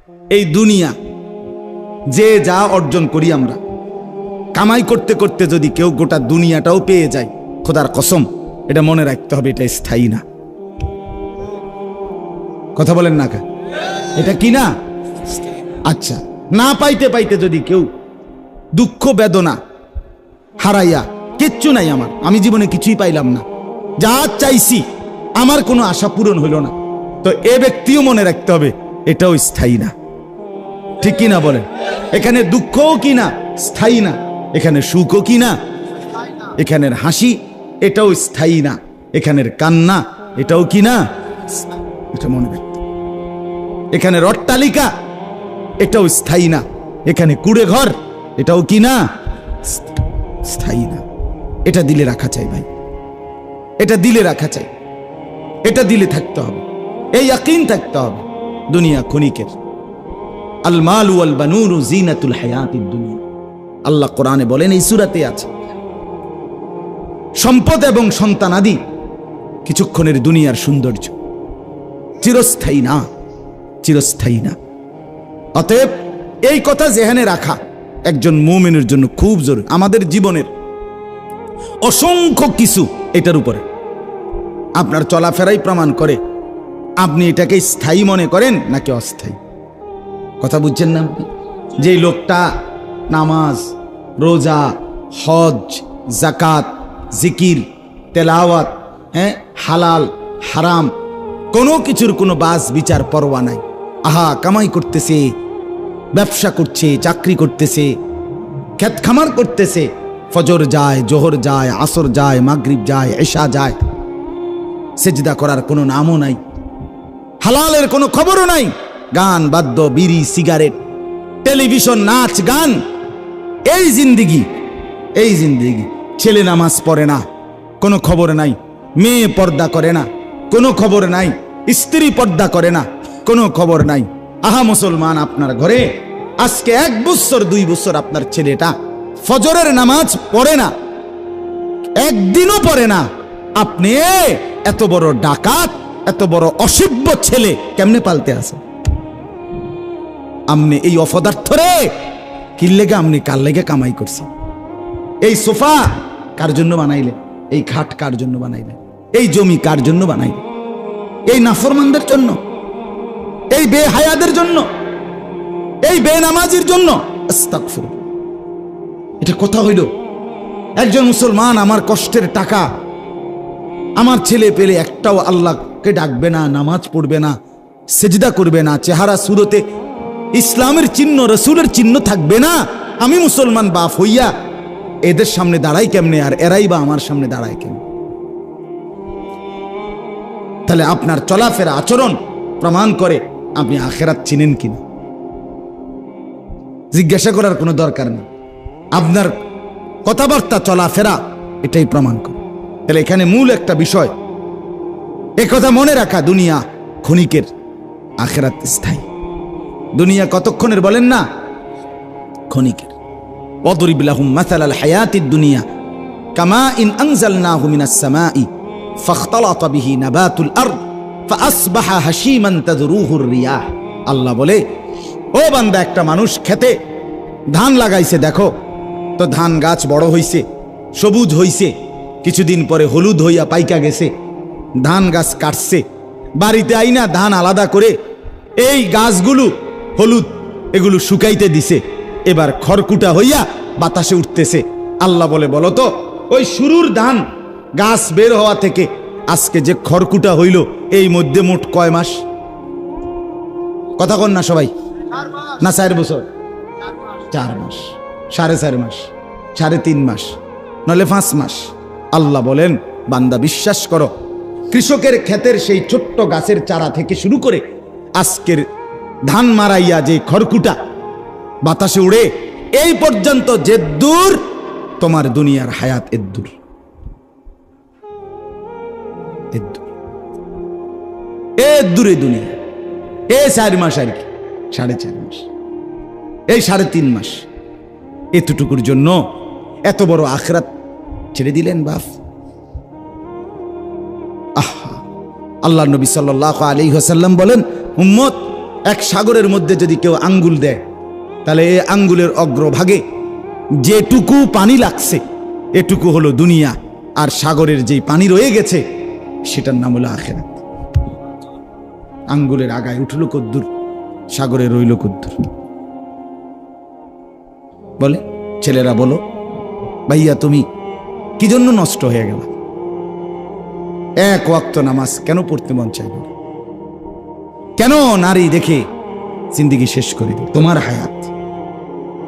এই দুনিয়া যে যা অর্জন করি আমরা, কামাই করতে করতে যদি কেউ গোটা দুনিয়াটাও পেয়ে যায়, খোদার কসম এটা মনে রাখতে হবে, এটা স্থায়ী না। কথা বলেন না কা? এটা কি না? আচ্ছা, না পাইতে পাইতে যদি কেউ দুঃখ বেদনা হারাইয়া, কিচ্ছু নাই আমার, আমি জীবনে কিছুই পাইলাম না, যা চাইছি আমার কোনো আশা পূরণ হইল না, তো এ ব্যক্তিও মনে রাখতে হবে এটাও স্থায়ী না। ঠিক কি না বলেন? এখানে দুঃখও কি না? স্থায়ী না। এখানে সুখও কি না? এখানের হাসি এটাও স্থায়ী না। এখানের কান্না এটাও কি না? এটা মনে রাখতে। এখানে অট্টালিকা এটাও স্থায়ী না। এখানে কুড়ে ঘর এটাও কি না? স্থায়ী না। এটা দিলে রাখা চাই ভাই, এটা দিলে রাখা চাই, এটা দিলে থাকতে হবে, এই ইয়াকিন থাকতে হবে। দুনিয়া ক্ষণিকের। আল মালু ওয়াল বানুনু জিনাতুল হায়াতিদ দুনিয়া, আল্লাহ কোরআনে বলেন, এই সূরাতে আছে, সম্পদ এবং সন্তানাদি কিছুক্ষণের দুনিয়ার সৌন্দর্য, চিরস্থায়ী না, চিরস্থায়ী না। অতএব এই কথা জেহানে রাখা একজন মুমিনের জন্য খুব জরুরি। আমাদের জীবনের অসংখ্য কিছু এটার উপরে, আপনার চলাফেরাই প্রমাণ করে আপনি এটাকে স্থায়ী মনে করেন নাকি অস্থায়ী। কথা বুঝছেন না? যেই লোকটা নামাজ, রোজা, হজ, জাকাত, জিকির, তেলাওয়াত, হালাল হারাম কোনো কিছুর কোনো বাস বিচার পরোয়া নাই, আহা কামাই করতেছে, ব্যবসা করছে, চাকরি করতেছে, ক্ষেত খামার করতেছে, ফজর যায়, জোহর যায়, আসর যায়, মাগরিব যায়, এশা যায়, সেজদা করার কোনো নামও নাই, হালালের কোনো খবরও নাই, গান বাদ্য, বিড়ি, সিগারেট, টেলিভিশন, নাচ গান, এই জিন্দিগি, এই জিন্দিগি। ছেলে নামাজ পড়ে না, কোনো খবর নাই, মেয়ে পর্দা করে না, কোনো খবর নাই, স্ত্রী পর্দা করে না, কোনো খবর নাই। আহা মুসলমান, আপনার ঘরে আজকে 1 বছর 2 বছর আপনার ছেলেটা ফজরের নামাজ পড়ে না, একদিনও পড়ে না, আপনি এত বড় ডাকাত, এত বড় অসভ্য ছেলে কেমনে পালতে আছে? আপনি এই অপদার্থরে কি লেগে, আপনি কার লেগে কামাই করছেন? এই সোফা কার জন্য বানাইলে? এই খাট কার জন্য বানাইলে? এই জমি কার জন্য বানাইলে? এই নাফরমানদের জন্য, এই বেহায়াদের জন্য, এই বেনামাজির জন্য? আস্তাগফিরুল্লাহ। এটা কথা হইল? একজন মুসলমান আমার কষ্টের টাকা, আমার ছেলে পেলে একটাও আল্লাহকে ডাকবে না, নামাজ পড়বে না, সেজদা করবে না, চেহারা সুরতে ইসলামের চিহ্ন, রসুলের চিহ্ন থাকবে না, আমি মুসলমান বাপ হইয়া এদের সামনে দাঁড়াই কেমনে? আর এরাই বা আমার সামনে দাঁড়ায় কেমনে? তাহলে আপনার চলাফেরা, আচরণ প্রমাণ করে আপনি আখিরাত চিনেন কিনা। জিজ্ঞাসা করার কোনো দরকার নেই, আপনার কথাবার্তা, চলাফেরা এটাই প্রমাণ করে। তাহলে এখানে মূল একটা বিষয়, একথা মনে রাখা, দুনিয়া ক্ষণিকের, আখিরাত স্থায়ী। দুনিয়া কতক্ষণের বলেন না? ক্ষণিকের। ওয়াদরিব লাহুম মাসালাল হায়াতিদ দুনিয়া কামাইন আনজালনাহু মিনাস সামাই ফাখতালাতা বিহি নাবাতুল আরদ ফাআসবাহা হাশীমান তাযরুহুর রিয়াহ। আল্লাহ বলে, ও বান্দা, একটা মানুষ খেতে ধান লাগাইছে, দেখো তো ধান গাছ বড় হইছে, সবুজ হইছে, কিছুদিন পরে হলুদ হইয়া পাইকা গেছে, ধান গাছ কাটছে, বাড়িতে আইনা ধান আলাদা করে এই গাছগুলো হলুদ এগুলো শুকাইতে দিছে, এবার খড়কুটা হইয়া বাতাসে উঠতেছে। আল্লাহ বলে, বলো তো ওই শুরুর ধান গাছ বের হওয়া থেকে আজকে যে খড়কুটা হইল, এই মধ্যে মোট কয় মাস? কথা কন না সবাই? না 4 বছর? 4 মাস, 4.5 মাস, 3.5 মাস, নলে 5 মাস। আল্লাহ বলেন, বান্দা বিশ্বাস করো, কৃষকের ক্ষেতের সেই ছোট্ট গাছের চারা থেকে শুরু করে আজকের ধান মারাইয়া যে খড়কুটা বাতাসে উড়ে, এই পর্যন্ত যে দূর তোমার দুনিয়ার হায়াত, এদ্দূর, দূরে দুনিয়া। এই 4 মাস আর কি, 4.5 মাস, এই 3.5 মাস, এতটুকুর জন্য এত বড় আখিরাত ছেড়ে দিলেন বাপ। আহা, আল্লাহ নবী সাল্লাল্লাহু আলাইহি ওয়াসাল্লাম বলেন, উম্মত এক সাগরের মধ্যে যদি কেউ আঙ্গুল দেয়, তাহলে এই আঙ্গুলের অগ্রভাগে যেটুকু পানি লাগছে এটুকু হলো দুনিয়া, আর সাগরের যেই পানি রয়ে গেছে সেটার নাম হলো আখিরাত। আঙ্গুলের আগায় উঠলো কদ্দুর, সাগরে রইল কদ্দুর। বলে ছেলেরা, বলো ভাইয়া তুমি কি জন্য নষ্ট হয়ে গেল? এক ওয়াক্ত নামাজ কেন পড়তে মন চাইবে? কেন নারী দেখে জিন্দেগি শেষ করে দিল? তোমার হায়াত,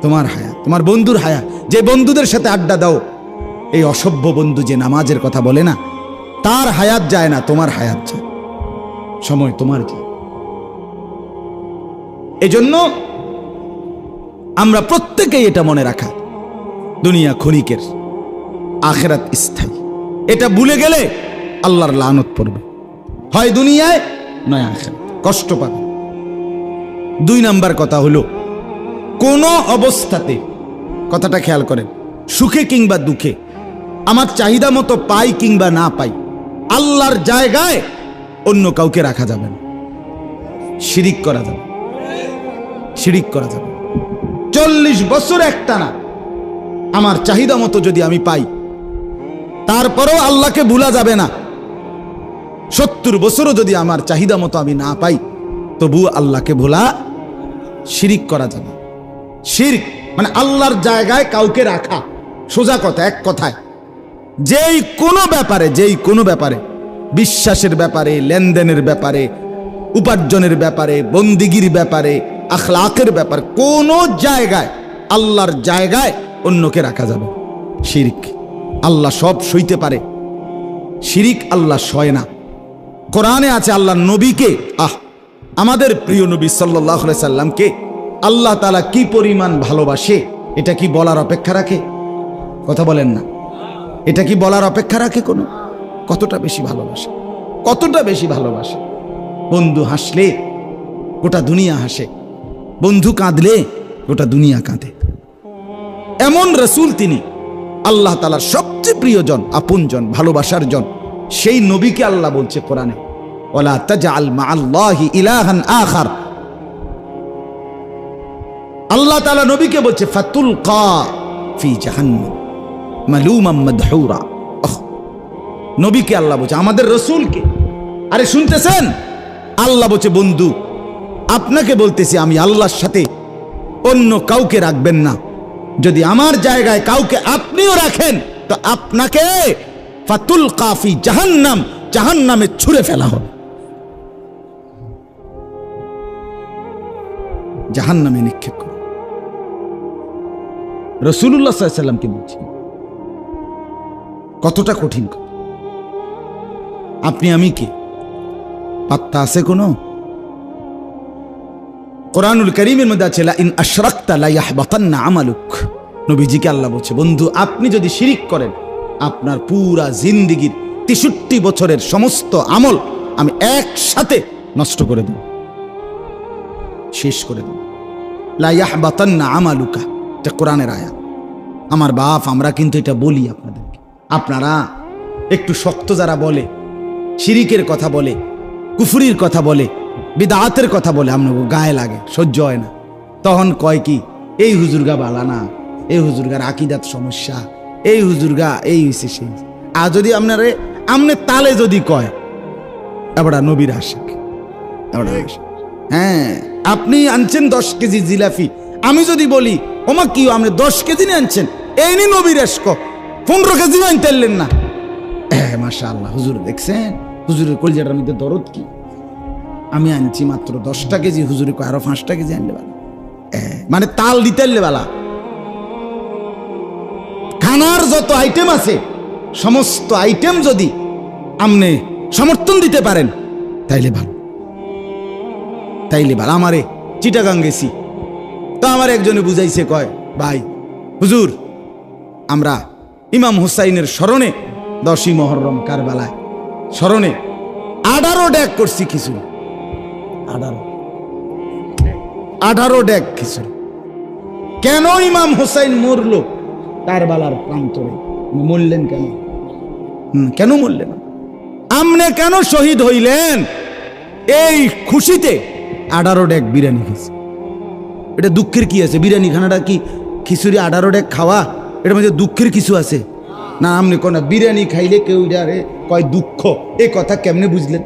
তোমার হায়াত, তোমার বন্ধুর হায়াত। যে বন্ধুদের সাথে আড্ডা দাও, এই অসভ্য বন্ধু যে নামাজের কথা বলে না, তার হায়াত যায় না, তোমার হায়াত যায়, সময় তোমার যায়। এজন্য আমরা প্রত্যেকেই এটা মনে রাখা, দুনিয়া ক্ষণিকের, আখিরাত স্থায়ী। এটা ভুলে গেলে আল্লাহর লানত পড়বে, হয় দুনিয়ায় নয় আখিরাত, কষ্ট পাবে। 2 নাম্বার কথা হলো, কোন অবস্থাতে, কথাটা খেয়াল করেন, সুখে কিংবা দুঃখে, আমার চাহিদা মতো পাই কিংবা না পাই, আল্লাহর জায়গায় অন্য কাউকে রাখা যাবে না, শিরিক করা যাবে, শিরিক করা যাবে। 40 বছর একটানা আমার চাহিদা মতো যদি আমি পাই, তারপরেও আল্লাহকে ভুলা যাবে না। 70 বছরও যদি আমার চাহিদা মতো আমি না পাই, তবু আল্লাহকে ভোলা, শিরিক করা যাবে। শিরক মানে আল্লাহর জায়গায় কাউকে রাখা। সোজা কথা, এক কথায়, যেই কোনো ব্যাপারে, যেই কোনো ব্যাপারে, বিশ্বাসের ব্যাপারে, লেনদেনের ব্যাপারে, উপার্জনের ব্যাপারে, বন্দিগির ব্যাপারে, আখলাকের ব্যাপারে, কোন জায়গায় আল্লাহর জায়গায় অন্যকে রাখা যাবে শিরক। আল্লাহ সব সইতে পারে, শিরিক আল্লাহ সয় না। কোরআনে আছে আল্লাহর নবীকে, আমাদের প্রিয় নবী সাল্লাল্লাহু আলাইহি সাল্লামকে আল্লাহ তাআলা কি পরিমাণ ভালোবাসে, এটা কি বলার অপেক্ষা রাখে? কথা বলেন না, এটা কি বলার অপেক্ষা রাখে কোনো? কতটা বেশি ভালোবাসে, কতটা বেশি ভালোবাসে। বন্ধু হাসলে গোটা দুনিয়া হাসে, বন্ধু কাঁদলে গোটা দুনিয়া কাঁদে। এমন রাসূল তিনি, আল্লাহ তাআলার সবচেয়ে প্রিয়জন, আপনজন, ভালোবাসার জন। সেই নবীকে আল্লাহ বলছে কোরআনে, ওয়ালা তাজআল মাআল্লাহি ইলাহান আখার। আল্লাহ তাআলা নবীকে বলছে ফাতুলকা ফি জাহান্নাম মালুমান মাদহুরা। নবীকে আল্লাহ বলছে, আমাদের রাসূলকে। আরে শুনতেছেন? আল্লাহ বলছে, বন্ধু আপনাকে বলতেছি, আমি আল্লাহর সাথে অন্য কাউকে রাখবেন না। যদি আমার জায়গায় কাউকে আপনিও রাখেন, তো আপনাকে ফাতুলকা ফি জাহান্নাম, জাহান্নামে ছুঁড়ে ফেলা হবে, জাহান্নামে নিক্ষেপ করে। রাসূলুল্লাহ সাল্লাল্লাহু আলাইহি সাল্লামকে বলছি, কতটা কঠিন কথা। আপনি আমি কে? পাত্তা আছে কোনো? কোরআনুল কারীমের মধ্যে আছে, লা ইন আশরাকতা লা ইয়াহবাতান্না আমালুক। নবীজিকে আল্লাহ বলছে, বন্ধু আপনি যদি শিরিক করেন, আপনার পুরা জিন্দেগীর 63 বছরের সমস্ত আমল আমি একসাথে নষ্ট করে দেব, শেষ করে দেব। লা ইয়াহবাতান্না আমালুকা, এটা কোরআনের আয়াত। আমার বাপ, আমরা কিন্তু এটা বলি আপনাদেরকে। আপনারা একটু শক্ত যারা বলে, শিরিকের কথা বলে, কুফরির কথা বলে, বিদআতের কথা বলে, আপনার গায়ে লাগে, সহ্য হয় না। তখন কয় কি, এই হুজুরগা বালা না, এই হুজুরগার আকীদাত সমস্যা, এই হুজুরগা এই হইছে সেই। আর যদি আপনারে আমনে তালে যদি কয়, এবারে নবীর আশিক, এবারে হ্যাঁ আপনি আনছেন 10 কেজি জিলাপি, আমি যদি বলি ওমা কি আপনি 10 কেজি নিয়ে আনছেন, এই নি নবীর আশক, 15 কেজি আনতে পারলেন না। মাশাআল্লাহ, হুজুর দেখছেন হুজুরের কলজাটার মধ্যে দরদ কি। আমি আনছি মাত্র 10টা কেজি, হুজুরে কয় আরো 5টা কেজি আনলে বেলা, মানে তাল দিতে বেলা। খানার যত আইটেম আছে, সমস্ত আইটেম যদি আপনি সমর্থন দিতে পারেন, তাইলে ভালো, তাইলে ভালো। আমারে চিটাগাং গেছি, তো আমার একজনে বুঝাইছে, কয় ভাই হুজুর, আমরা ইমাম হুসাইনের স্মরণে 10ই মুহররম কারবালায় স্মরণে 18 ডেক করছি খিচুড়ি, 18 ডেক খিচুড়ি। কেন ইমাম হুসাইন মরলো কারবালার প্রান্তরে? মরলেন কেন? কেন মরলেন? আমনে কেন শহীদ হইলেন? এই খুশিতে 18 ডেক বিরিয়ানি খেয়েছে। এটা দুঃখের কি আছে? বিরিয়ানি খানাটা কি খিচুড়ি 18 ডেক খাওয়া, এটার মধ্যে দুঃখের কিছু আছে? না, আপনি কোন বিরিয়ানি খাইলে কেউ যারে কয় দুঃখ, এই কথা কেমনে বুঝলেন?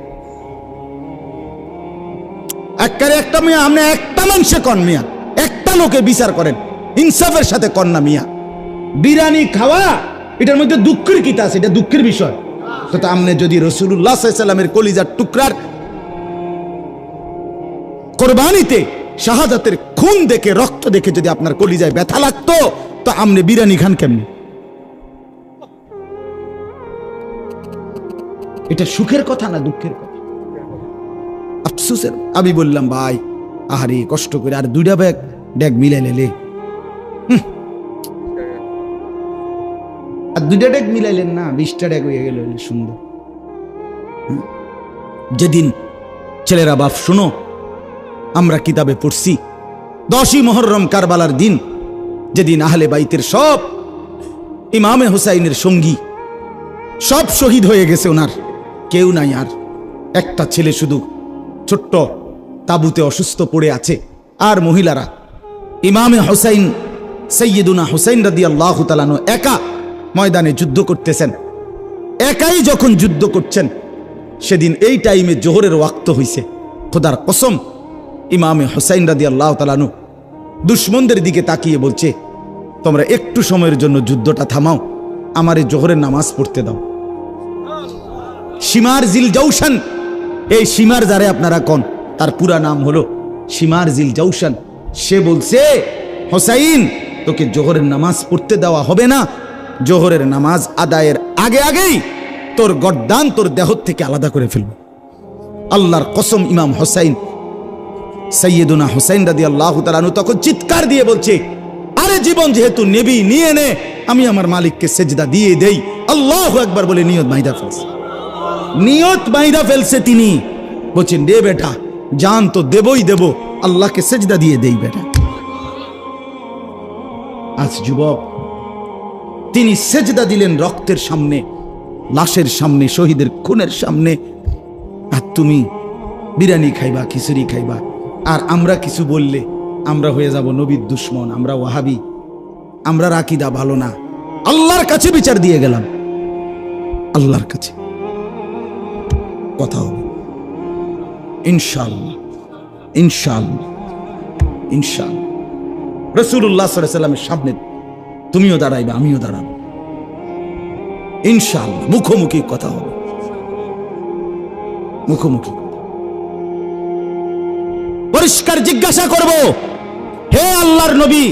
একটা মিয়া, আপনি একটা মানুষে কন মিয়া, একটা লোকে বিচার করেন, ইনসাফের সাথে কন না মিয়া। বিরিয়ানি খাওয়া এটার মধ্যে দুঃখের কি আছে? এটা দুঃখের বিষয় তো আপনি যদি রাসূলুল্লাহ সাল্লাল্লাহু আলাইহি সাল্লামের কলিজার টুকরার কোরবানিতে শাহাদাতের খুন দেখে, রক্ত দেখে যদি আপনার কলিজায় ব্যথা লাগতো, তো আপনি বিরিয়ানি খান কেমনি? এটা সুখের কথা না দুঃখের কথা? আফসোসের। আমি বললাম ভাই আহারে কষ্ট করে আর 2টা ব্যাগ ডেক মিলাই লেলে, আর 2টা ডেক মিলাইলেন না, 20টা ডেক হয়ে গেল। সুন্দর। যেদিন ছেলেরা বাপ শুনো, আমরা কিতাবে পড়ছি 10ই মুহররম কারবালার দিন, যেদিন আহলে বাইতের সব ইমামে হুসাইনের সঙ্গী সব শহীদ হয়ে গেছে, ওনার কেউ নাই, আর একটা ছেলে শুধু ছোট্ট তাবুতে অসুস্থ পড়ে আছে। আর মহিলারা ইমামে হুসাইন সৈয়দুনা হুসাইন রাদিয়াল্লাহু তাআলা আনহু একা ময়দানে যুদ্ধ করতেছেন। একাই যখন যুদ্ধ করছেন, সেদিন এই টাইমে জোহরের ওয়াক্ত হইছে। খোদার কসম, ইমামে হুসাইন রাদিয়াল্লাহু তাআলা আনহু দুশমনদের দিকে তাকিয়ে বলছে, তোমরা একটু সময়ের জন্য যুদ্ধটা থামাও, আমারে জোহরের নামাজ পড়তে দাও। শিমার জিল জৌশান, এই শিমার যারে আপনারা কোন, তার পুরা নাম হলো শিমার জিল জৌশান। সে বলছে, হুসাইন তোকে জোহরের নামাজ পড়তে দেওয়া হবে না, জোহরের নামাজ আদায়ের আগে আগেই তোর গর্দান তোর দেহ থেকে আলাদা করে ফেলবো। আল্লাহর কসম, ইমাম হুসাইন সৈয়দুনা হুসাইন রাদিয়াল্লাহু তাআলা আনহু তখন চিৎকার দিয়ে বলছে, আরে জীবন যেহেতু নেবি, নিয়ে নে, আমি আমার মালিককে সেজদা দিয়ে দেই। আল্লাহু আকবার বলে নিয়ত বাইদা ফেলছে। নিয়ত বাইদা ফেলছে তিনি। বলছেন, রে বেটা, জান তো দেবই দেব, আল্লাহকে সেজদা দিয়ে দেই বেটা। আজ যুবক, তিনি সেজদা দিলেন রক্তের সামনে, লাশের সামনে, শহীদের খুনের সামনে। আর তুমি বিরিয়ানি খাইবা, খিচুড়ি খাইবা, আর আমরা কিছু বললে আমরা হয়ে যাব নবীর দুশ্মন, আমরা ওয়াহাবি, আমরা আকীদা ভালো না। আল্লাহর কাছে বিচার দিয়ে গেলাম, আল্লাহর কাছে কথা হবে ইনশাআল্লাহ, ইনশাআল্লাহ, ইনশাআল্লাহ। রাসূলুল্লাহ সাল্লাল্লাহু আলাইহি ওয়াসাল্লামের সামনে তুমিও দাঁড়াইবে, আমিও দাঁড়াবো, ইনশাআল্লাহ। মুখোমুখি কথা হবে, মুখোমুখি পরিষ্কার জিজ্ঞাসা করব, হে আল্লাহর নবী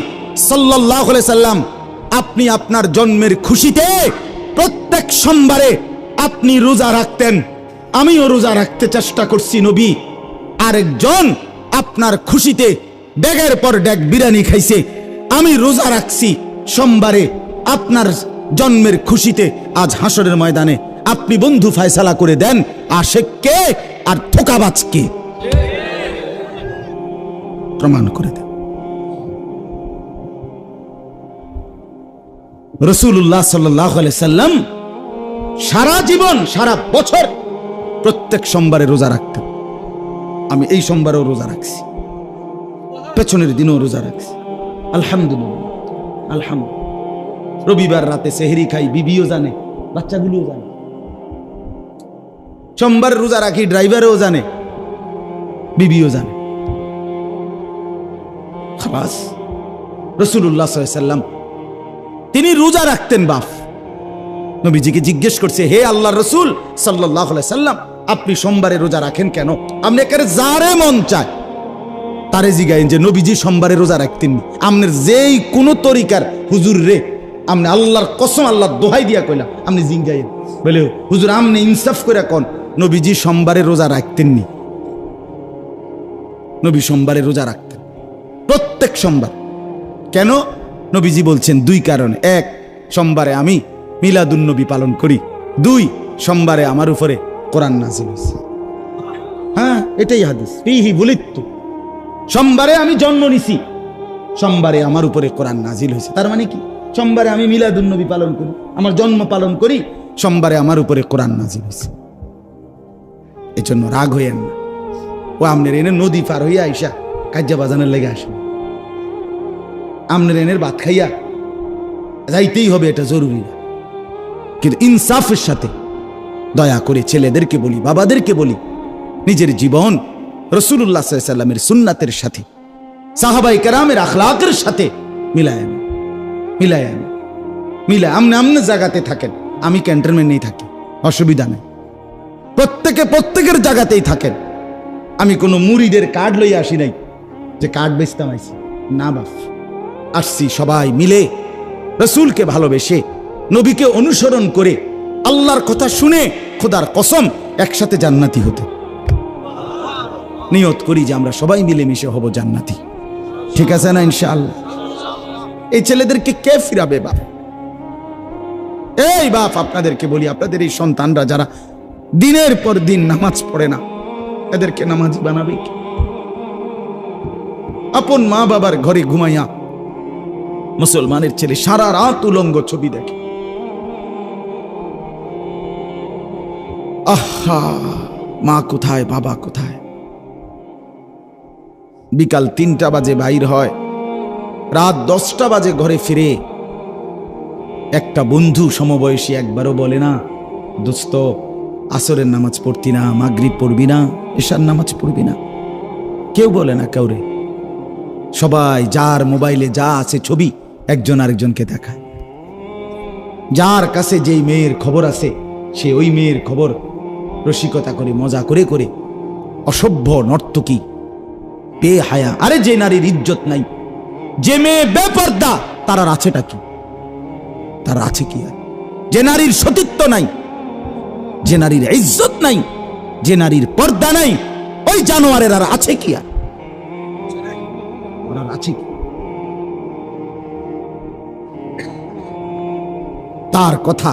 সাল্লাল্লাহু আলাইহি সাল্লাম, আপনি আপনার জন্মের খুশিতে প্রত্যেক সোমবারে আপনি রোজা রাখতেন, আমিও রোজা রাখতে চেষ্টা করছি নবী। আরেকজন আপনার খুশিতে ডেগের পর ডেগ বিরিয়ানি খাইছে, আমি রোজা রাখছি সোমবারে আপনার জন্মের খুশিতে। আজ হাসরের ময়দানে আপনি বন্ধু ফয়সালা করে দেন, আশেক কে আর ধোঁকাবাজ কে, প্রমাণ করে দেন। রাসূলুল্লাহ সাল্লাল্লাহু আলাইহি সাল্লাম সারা জীবন, সারা বছর প্রত্যেক সোমবারে রোজা রাখতেন। আমি এই সোমবারেও রোজা রাখছি, পেছনের দিনও রোজা রাখছি, আলহামদুলিল্লাহ, আলহামদুলিল্লাহ। রবিবার রাতে সেহরি খাই, বিবিও জানে, বাচ্চাগুলোও জানে। সোমবার রোজা রাখি, ড্রাইভারও জানে, বিবিও জানে। খালাস। রাসূলুল্লাহ সাল্লাল্লাহু আলাইহি সাল্লাম তিনি রোজা রাখতেন। বাপ নবীজিকে জিজ্ঞেস করছে, হে আল্লাহর রাসূল সাল্লাল্লাহু আলাইহি সাল্লাম, আপনি সোমবারে রোজা রাখেন কেন? আপনি একেবারে যারে মন চায় তারে জিগাইন যে নবীজি সোমবারে রোজা রাখতেন। আপনার যেই কোনো তরিকার হুজুর রে, আপনি আল্লাহর কসম, আল্লাহর দোহাই দিয়া কইলাম, আপনি জিগাইন বলে, হুজুর আপনি ইনসাফ করে কোন নবীজি সোমবারে রোজা রাখতেননি? নবী সোমবারে রোজা রাখতেন, প্রত্যেক সোমবার। কেন? নবীজি বলছেন 2 কারণে। 1, সোমবারে আমি মিলাদুন নবী পালন করি। 2, সোমবারে আমার উপরে কোরআন নাযিল হয়েছে। হ্যাঁ, এটাই হাদিস। ফিহি বুলিতু, সোমবারে আমি জন্ম নিছি, সোমবারে আমার উপরে কোরআন নাযিল হয়েছে। তার মানে কি? সোমবারে আমি মিলাদুন নবী পালন করি, আমার জন্ম পালন করি, সোমবারে আমার উপরে কোরআন নাযিল হয়েছে। এজন্য রাগ হইয়েন না, ও আমনের এনে নদী পার হইয়া আইসা কাজ্জা বাজানের লেগে আসে, আমনের এনের ভাত খাইয়া যাইতেই হবে, এটা জরুরি না। কিন্তু ইনসাফের সাথে দয়া করে ছেলেদেরকে বলি, বাবাদেরকে বলি, নিজের জীবন রাসূলুল্লাহ সাল্লাল্লাহু আলাইহি ওয়াসাল্লামের সুন্নাতের সাথে, সাহাবায়ে কেরামের আখলাকের সাথে মিলায় আমনে জায়গাতে থাকেন, আমি ক্যান্টনমেন্টেই থাকি, অসুবিধা নেই। প্রত্যেকের জায়গাতেই থাকেন। আমি কোনো মুরিদের কার্ড লইয়া আসি নাই যে কার্ড বেচতাম আইছি, না বাপ, আসছি সবাই মিলে রাসূলকে ভালোবেসে, নবীকে অনুসরণ করে, আল্লাহর কথা শুনে খোদার কসম একসাথে জান্নাতি হতে। নিয়ত করি যে আমরা সবাই মিলেমিশে হব জান্নাতি, ঠিক আছে না ইনশাআল্লাহ? এই ছেলেদেরকে কে ফিরাবে বাপ? এই বাপ, আপনাদেরকে বলি, আপনাদের এই সন্তানরা যারা দিনের পর দিন নামাজ পড়ে না, এদেরকে নামাজি বানাবে কি? আপন মা বাবার ঘরে ঘুমাইয়া মুসলমানের ছেলে সারা রাত উলঙ্গ ছবি দেখে। আহা, মা কোথায়, বাবা কোথায়? বিকাল 3টা বাজে বাইর হয়, রাত 10টা বাজে ঘরে ফিরে। একটা বন্ধু সমবয়সী একবারও বলে না, দোস্ত আসরের নামাজ পড়তি না, মাগরিব পড়বি না, এশার নামাজ পড়বি না? কেউ বলে না কাউরে। সবাই যার মোবাইলে যা আছে ছবি একজন আরেকজনকে দেখায়। যার কাছে যেই মেয়ের খবর আছে সে ওই মেয়ের খবর রসিকতা করে, মজা করে করে, অসভ্য নর্তকী, বেহায়া। আরে যে নারীর ইজ্জত নাই, যে মেয়ে বেপর্দা, তার আর আছেটা কি? তার আছে কি আর? যে নারীর সতীত্ব নাই, যে নারীর ইজ্জত নাই, যে নারীর পর্দা নাই, ওই জানোয়ারের আর আছে কি আর? ওর আছে কি? তার কথা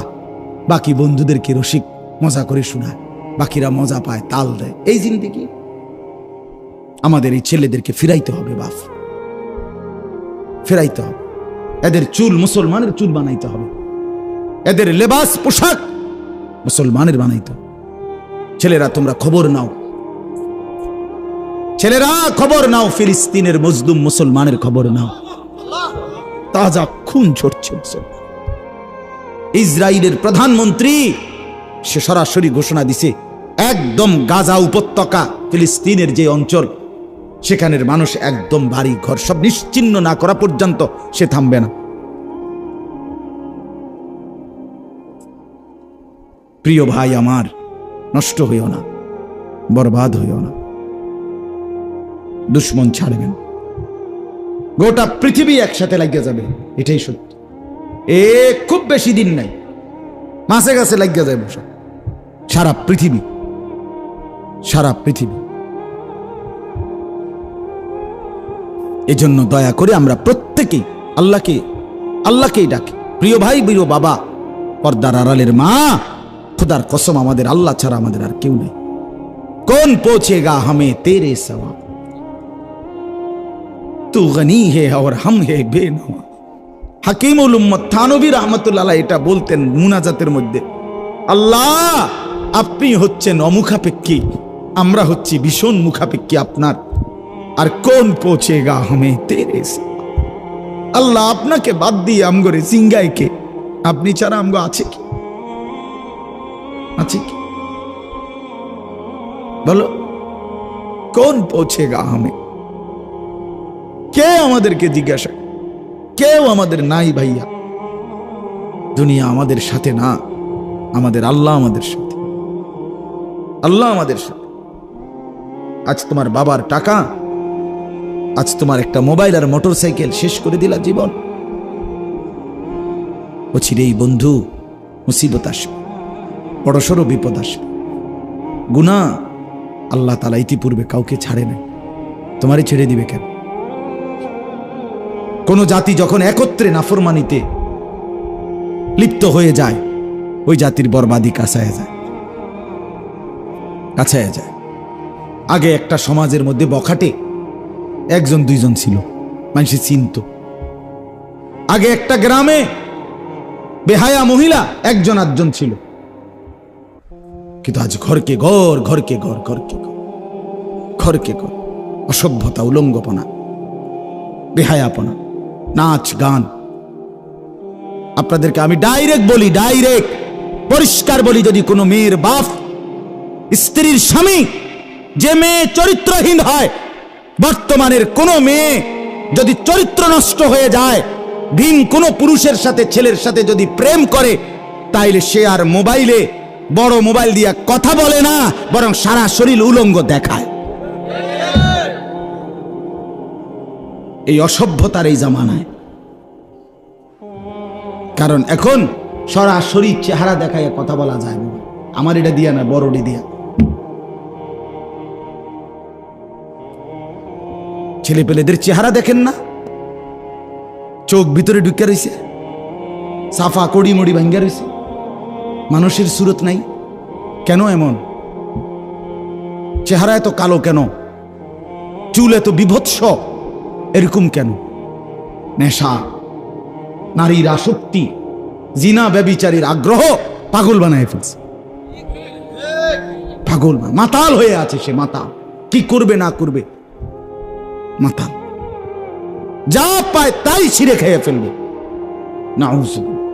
বাকি বন্ধুদেরকে রসিক মজা করে শোনায়, বাকিরা মজা পায়, তাল দেয়। এই জিন্দেগি আমাদের এই ছেলেদেরকে ফিরাইতে হবে বাপ, ফিরাইতে হবে। এদের চুল মুসলমানের চুল বানাইতে হবে, এদের লেবাস পোশাক মুসলমানের বানাইতে হবে। ছেলেরা তোমরা খবর নাও, ছেলেরা খবর নাও, ফিলিস্তিনের মজলুম মুসলমানের খবর নাও। তাজা খুন ঝরছে মুসলমান। ইসরায়েলের প্রধানমন্ত্রী সে সরাসরি ঘোষণা দিছে, একদম গাজা উপত্যকা, ফিলিস্তিনের যে অঞ্চল, সেখানের মানুষ একদম বাড়ি ঘর সব নিশ্চিহ্ন না করা পর্যন্ত সে থামবে না। প্রিয় ভাই আমার, নষ্ট হইও না, বরবাদ হইও না, দুশ্মন ছাড়বেন। গোটা পৃথিবী একসাথে লাগিয়ে যাবে, এটাই সত্যি। খুব বেশি দিন নাই, মাসে গাছে লাগিয়ে যাবে সারা পৃথিবী, সারা পৃথিবী। এজন্য দয়া করে আমরা প্রত্যেকেই আল্লাহকেই ডাকি। প্রিয় ভাই, প্রিয় বাবা, পর্দার আড়ালের মা, খুদার কসম আমাদের আল্লাহ ছাড়া আমাদের আর কেউ নেই। কোন পৌঁছেগা হামে তেরে সওয়াব, তু গনি হে और हम है बेनवा। হাকিমুল উম্মত থানভী রাহমাতুল্লাহ এটা বলতেন মুনাজাতের মধ্যে, আল্লাহ আপনি হচ্ছেন অমুখাপেক্ষী, আমরা হচ্ছি ভীষণ মুখাপেক্ষী আপনার। আর কোন পৌঁছেগা হামে তেরে সওয়াব, আল্লাহ আপনাকে বাদ দিয়ে আমগরে সিঙ্গাই কে? আপনি ছাড়া আমগো আছে কি? আছে কি বলো? কোন পৌঁছেগা হামে? কে আমাদেরকে জিজ্ঞাসা? কেউ আমাদের নাই ভাইয়া। দুনিয়া আমাদের সাথে না, আমাদের আল্লাহ আমাদের সাথে, আল্লাহ আমাদের সাথে। আজ তোমার বাবার টাকা, আজ তোমার একটা মোবাইল আর মোটরসাইকেল শেষ করে দিলা জীবন। অচিরেই বন্ধু মুসিবত আসবে, বড়সড় বিপদ আসবে, গুনাহ। আল্লাহ তাআলা ইতিপূর্বে কাউকে ছাড়ে নাই, তোমারই ছেড়ে দিবে কেন? কোন জাতি যখন একত্রে নাফরমানিতে লিপ্ত হয়ে যায়, ওই জাতির বরবাদি কাছায় যায়। আগে একটা সমাজের মধ্যে বখাটে 1-2জন ছিল, মানুষে চিনত। আগে একটা গ্রামে বেহায়া মহিলা 1-8জন ছিল, কিন্তু আজ ঘরকে ঘর, ঘরকে ঘর, ঘরকে ঘর। ঘরকে ঘর, অসভ্যতা, উলঙ্গপনা, বেহায়াপনা, নাচ গান। আপনাদেরকে আমি ডাইরেক্ট বলি, ডাইরেক্ট পরিষ্কার বলি, যদি কোনো মেয়ের বাপ, স্ত্রীর স্বামী, যে মেয়ে চরিত্রহীন হয়, বর্তমানের কোনো মেয়ে যদি চরিত্র নষ্ট হয়ে যায়, ভিন কোনো পুরুষের সাথে, ছেলের সাথে যদি প্রেম করে, তাইলে সে আর মোবাইলে, বড় মোবাইল দিয়া কথা বলে না, বরং সারা শরীর উলঙ্গ দেখায়। এই অসভ্যতার এই জামানায়, কারণ এখন সরাসরি চেহারা দেখায় কথা বলা যায় না। আমার এটা দিয়া না, বড়ডি দিয়া। ছেলে পেলেদের চেহারা দেখেন না, চোখ ভিতরে ঢুকে রয়েছে, সাফা কড়ি মড়ি ভাঙ্গা রয়েছে, মানুষের সুরত নাই। কেন এমন? চেহারা এত কালো কেন? চুল এত বিভৎস এরকম কেন? নেশা, নারীর আসক্তি, জিনা ব্যভিচারীর আগ্রহ পাগল বানায় ফেলছে। পাগল, মাতাল হয়ে আছে সে, মাতাল। কি করবে না করবে, মাতাল। যা পায় তাই ছিঁড়ে খেয়ে ফেলবে। নাউজুবিল্লাহ।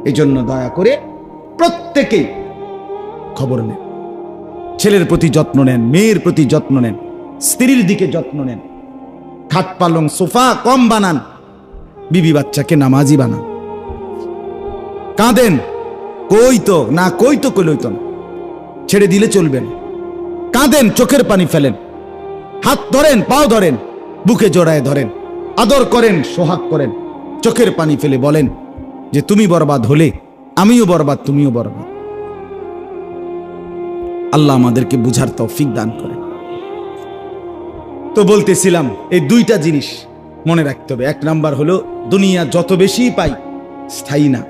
এই জন্য দয়া করে প্রত্যেকেই খবর নেন, ছেলের প্রতি যত্ন নেন, মেয়ের প্রতি যত্ন নেন, স্ত্রীর দিকে যত্ন নেন। খাট পালং সোফা কম বানান, বিবি বাচ্চাকে নামাজি বানান। কাঁদেন, কই তো না, কই তো কই লইত না, ছেড়ে দিলে চলবেন। কাঁদেন, চোখের পানি ফেলেন, হাত ধরেন, পাও ধরেন, বুকে জড়ায় ধরেন, আদর করেন, সোহাগ করেন, চোখের পানি ফেলে বলেন যে তুমি বরবাদ হলে আমিও বরবাদ, তুমিও বরবাদ। আল্লাহ আমাদেরকে বুঝার তৌফিক দান করেন। তো বলতেছিলাম, এই দুইটা জিনিস মনে রাখতে হবে। এক নাম্বার হলো, দুনিয়া যত বেশি পাই স্থায়ী না,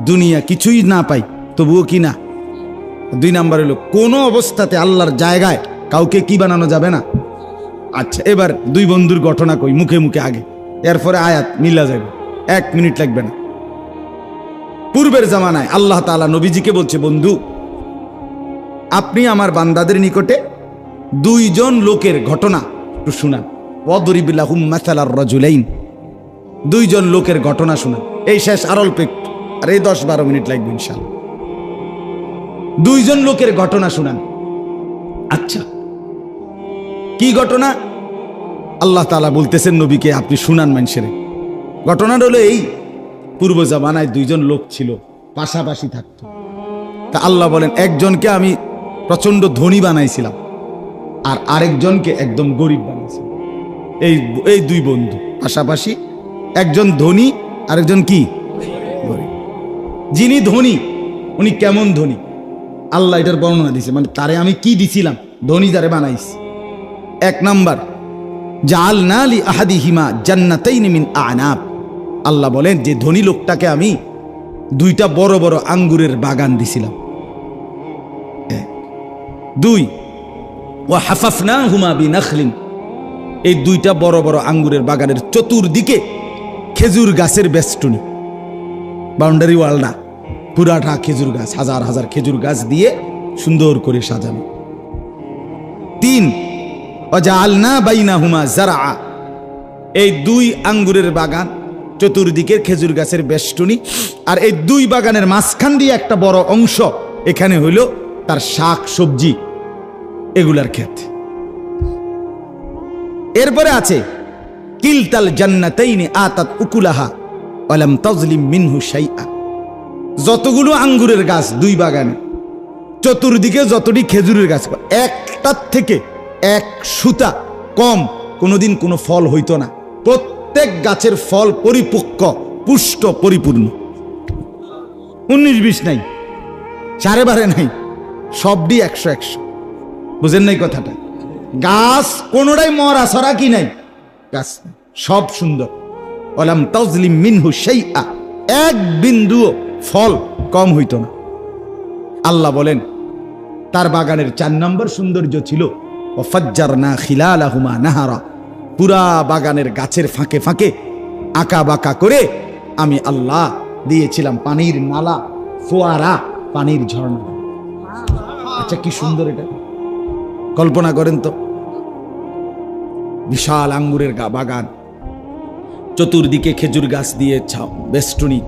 দুনিয়া কিছুই না পাই তবুও কি না। দুই নাম্বার হলো, কোনো অবস্থাতে আল্লাহর জায়গায় কাউকে কি বানানো যাবে না। আচ্ছা, এবার দুই বন্ধুর ঘটনা কই, মুখে মুখে আগে, এরপরে আয়াত মিলা যাবে, 1 মিনিট লাগবে না। পূর্বের জামানায় আল্লাহ তাআলা নবীজিকে বলছে, বন্ধু আপনি আমার বান্দাদের নিকটে দুইজন লোকের ঘটনা একটু শুনান। ওয়াদরিব লাহুম মাসালার রাজুলাইন, দুইজন লোকের ঘটনা শুনান। এই শেষ, আর অল্প একটু, আর এই 10-12 মিনিট লাগবে ইনশাআল্লাহ। দুইজন লোকের ঘটনা শুনান। আচ্ছা, কি ঘটনা? আল্লাহ তাআলা বলতেছেন নবীকে, আপনি শুনান মানুষের। ঘটনাটা হলো এই, পূর্ব জামানায় দুইজন লোক ছিল, পাশাপাশি থাকতো। তা আল্লাহ বলেন, একজনকে আমি প্রচন্ড ধনী বানাইছিলাম, আর আরেকজনকে একদম গরিব বানাইছিলাম। এই দুই বন্ধু পাশাপাশি, একজন ধনী, আরেকজন কি গরিব। যিনি ধনী উনি কেমন ধনী, আল্লাহ এটার বর্ণনা দিছে, মানে তারে আমি কি দিছিলাম, ধনী যারে বানাইছি। 1 নাম্বার, জাআলনা লি আহাদিহিমা জান্নাতাইন মিন আ'নাব। আল্লাহ বলেন যে ধনী লোকটাকে আমি 2টা বড় বড় আঙ্গুরের বাগান দিছিলাম। 2, ওয়া হাফাফনাহুমা বিনাখলিন, এই 2টা বড় বড় আঙ্গুরের বাগানের চতুর্দিকে খেজুর গাছের বেষ্টনী, বাউন্ডারি ওয়ালটা পুরাটা খেজুর গাছ, হাজার হাজার খেজুর গাছ দিয়ে সুন্দর করে সাজানো। 3, ওয়াজআলনা বাইনাহুমা যারআ, এই 2 আঙ্গুরের বাগান, চতুর্দিকের খেজুর গাছের বেষ্টনী, আর এই 2 বাগানের মাঝখান দিয়ে একটা বড় অংশ, এখানে হইল তার শাক সবজি, এগুলার ক্ষেত। এরপরে আছে, কিলতাল জান্নাতাইনি আতাত উকুলাহা ওয়া লাম তাজলিম মিনহু শাইআ। যতগুলো আঙ্গুরের গাছ 2 বাগানে, চতুর্দিকে যতটি খেজুরের গাছ, একটার থেকে 1 সুতা কম কোনোদিন কোনো ফল হইতো না। প্রত্যেক গাছের ফল পরিপক্ক, পুষ্ট, পরিপূর্ণ, 19-20 নাই, 12.5 নাই, সবটি 100-100। বুঝেন নাই কথাটা? গাছ কোনোটাই মরা ছড়া কি নাই, গাছ সব সুন্দর। ওয়ালাম তাজলিম মিনহু শাইআ, 1 বিন্দুও ফল কম হইতো না। আল্লাহ বলেন তার বাগানের 4 নম্বর সৌন্দর্য ছিল, ওয়াফাজ্জারনা খিলালাহুমা নাহারা, পুরা বাগানের গাছের ফাঁকে ফাঁকে আঁকা বাঁকা করে আমি আল্লাহ দিয়েছিলাম পানির নালা, ফোয়ারা, পানির ঝর্ণা। আচ্ছা, কি সুন্দর এটা! কল্পনা করেন তো, বিশাল আঙ্গুরের বাগান, চতুর্দিকে খেজুর গাছ দিয়ে বেষ্টনী,